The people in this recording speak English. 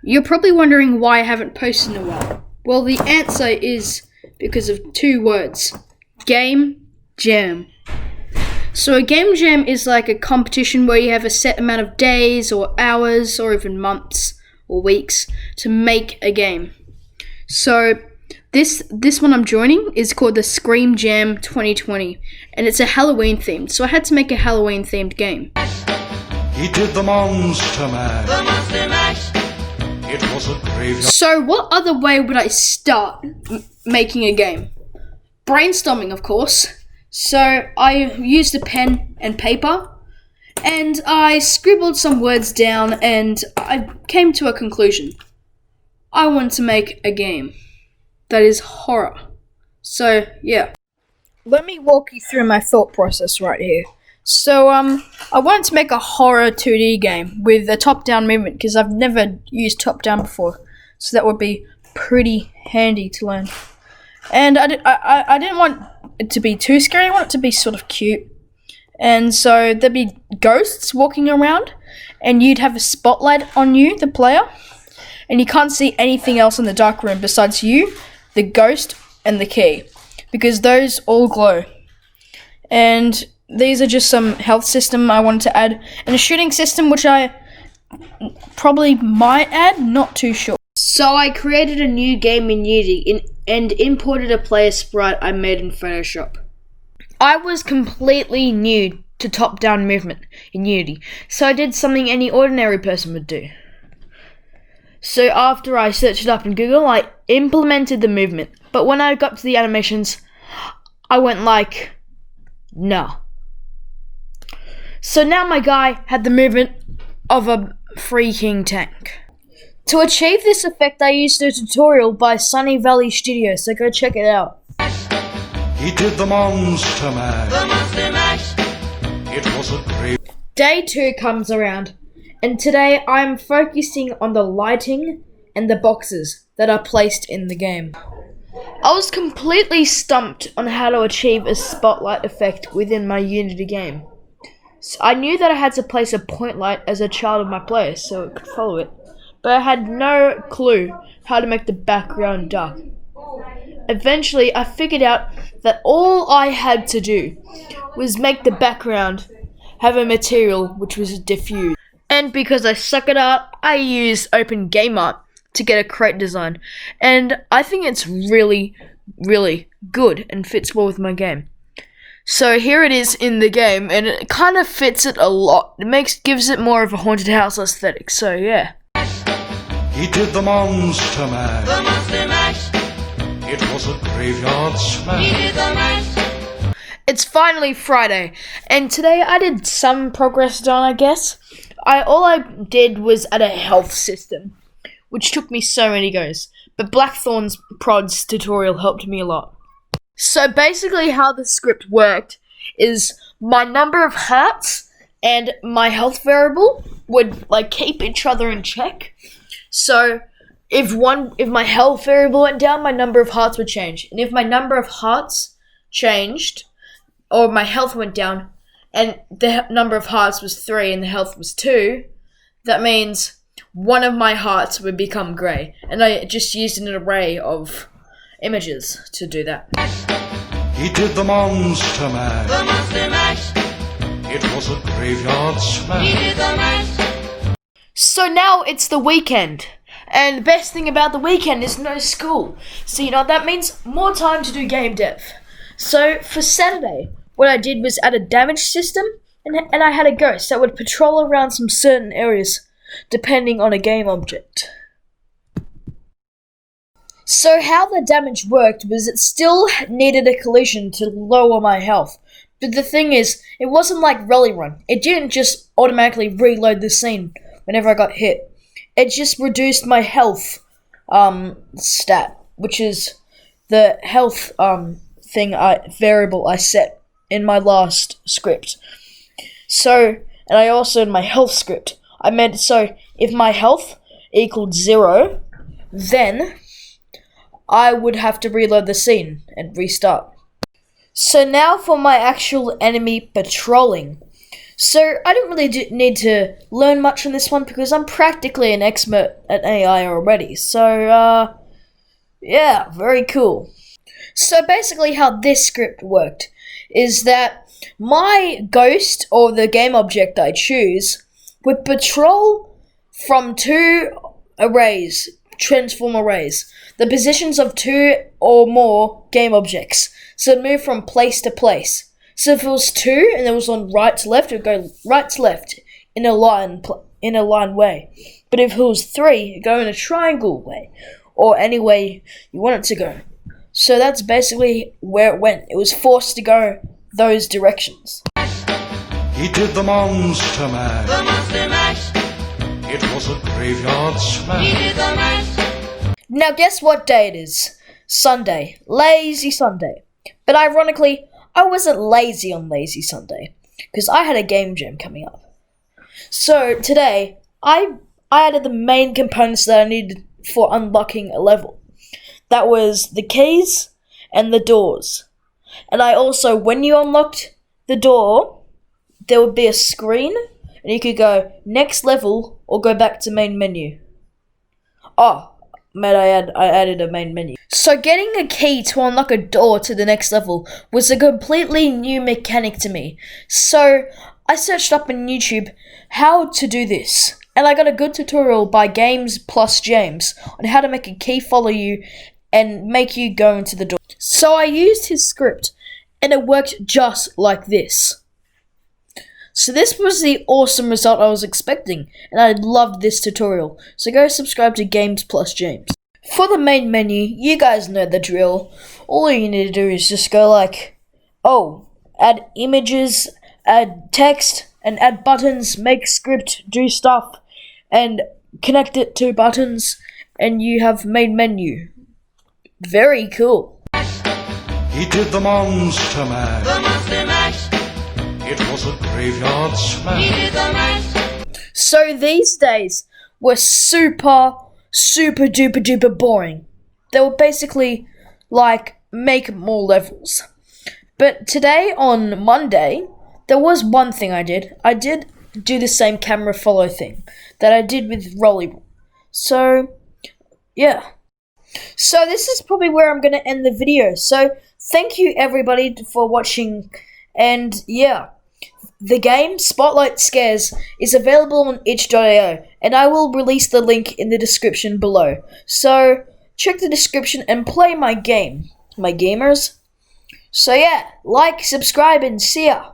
You're probably wondering why I haven't posted in a while. Well, the answer is because of two words. Game Jam. So a game jam is like a competition where you have a set amount of days or hours or even months or weeks to make a game. So this one I'm joining is called the Scream Jam 2020, and it's a Halloween themed. So I had to make a Halloween themed game. He did the Monster Mash. The Monster Mash. It was a graveyard. So what other way would I start making a game? Brainstorming, of course. So I used a pen and paper, and I scribbled some words down, and I came to a conclusion. I want to make a game that is horror. So yeah. Let me walk you through my thought process right here. So I wanted to make a horror 2D game with a top-down movement because I've never used top-down before, so that would be pretty handy to learn. And I didn't want it to be too scary. I want it to be sort of cute. And so there'd be ghosts walking around, and you'd have a spotlight on you, the player, and you can't see anything else in the dark room besides you, the ghost, and the key, because those all glow. And these are just some health system I wanted to add, and a shooting system which I probably might add, not too sure. So I created a new game in Unity and imported a player sprite I made in Photoshop. I was completely new to top-down movement in Unity, so I did something any ordinary person would do. So after I searched it up in Google, I implemented the movement, but when I got to the animations, I went like, no. So now my guy had the movement of a freaking tank. To achieve this effect, I used a tutorial by Sunny Valley Studios, so go check it out. He did the Monster Mash. The Monster Mash. It was a great. Day 2 comes around, and today I'm focusing on the lighting and the boxes that are placed in the game. I was completely stumped on how to achieve a spotlight effect within my Unity game. So I knew that I had to place a point light as a child of my player so it could follow it, but I had no clue how to make the background dark. Eventually, I figured out that all I had to do was make the background have a material which was diffused. And because I suck at art, I use Open Game Art to get a crate design. And I think it's really, really good and fits well with my game. So here it is in the game, and it kind of fits it a lot. It gives it more of a haunted house aesthetic, so yeah. He did the Monster Mash. The Monster Mash. It was a graveyard smash. He did the mash. It's finally Friday, and today I did some progress done, I guess. All I did was add a health system, which took me so many goes. But Blackthorn's prods tutorial helped me a lot. So basically how the script worked is my number of hearts and my health variable would like keep each other in check. So if my health variable went down, my number of hearts would change. And if my number of hearts changed, or my health went down, and the number of hearts was 3 and the health was 2, that means one of my hearts would become grey. And I just used an array of images to do that. He did the Monster Mash. The Monster Mash. It was a graveyard smash. He did the mash. So now it's the weekend. And the best thing about the weekend is no school. So you know what that means? More time to do game dev. So for Saturday, what I did was add a damage system, and I had a ghost that would patrol around some certain areas depending on a game object. So how the damage worked was it still needed a collision to lower my health. But the thing is, it wasn't like Rally Run. It didn't just automatically reload the scene whenever I got hit. It just reduced my health stat, which is the health variable I set in my last script. So, and I also in my health script, I made it so if my health equaled 0, then I would have to reload the scene and restart. So now for my actual enemy patrolling. So I didn't really need to learn much on this one because I'm practically an expert at AI already. So, yeah, very cool. So basically how this script worked is that my ghost, or the game object I choose, would patrol from two arrays, transform arrays, the positions of two or more game objects. So it'd move from place to place. So if it was 2 and it was on right to left, it would go right to left in a line way. But if it was 3, it'd go in a triangle way, or any way you want it to go. So that's basically where it went. It was forced to go those directions. He did the Monster Mash. The Monster Mash. It was a graveyard He smash. did the mash. Now guess what day it is? Sunday. Lazy Sunday. But ironically, I wasn't lazy on Lazy Sunday, because I had a game jam coming up. So today, I added the main components that I needed for unlocking a level. That was the keys and the doors. And I also, when you unlocked the door, there would be a screen, and you could go next level or go back to main menu. Oh, I added a main menu. So getting a key to unlock a door to the next level was a completely new mechanic to me. So I searched up on YouTube how to do this, and I got a good tutorial by Games Plus James on how to make a key follow you and make you go into the door. So I used his script, and it worked just like this. So this was the awesome result I was expecting, and I loved this tutorial. So go subscribe to Games Plus James. For the main menu, you guys know the drill. All you need to do is just go like, add images, add text, and add buttons, make script, do stuff, and connect it to buttons, and you have main menu. Very cool. He did the Monster Mash. The Monster Mash. It was a graveyard He smash. did the mash. So these days were super duper duper boring. They were basically like make more levels. But today on Monday, there was one thing I did. I did do the same camera follow thing that I did with Rolly. So yeah. So this is probably where I'm going to end the video. So thank you everybody for watching, and yeah. The game, Spotlight Scares, is available on itch.io, and I will release the link in the description below. So, check the description and play my game, my gamers. So yeah, like, subscribe, and see ya!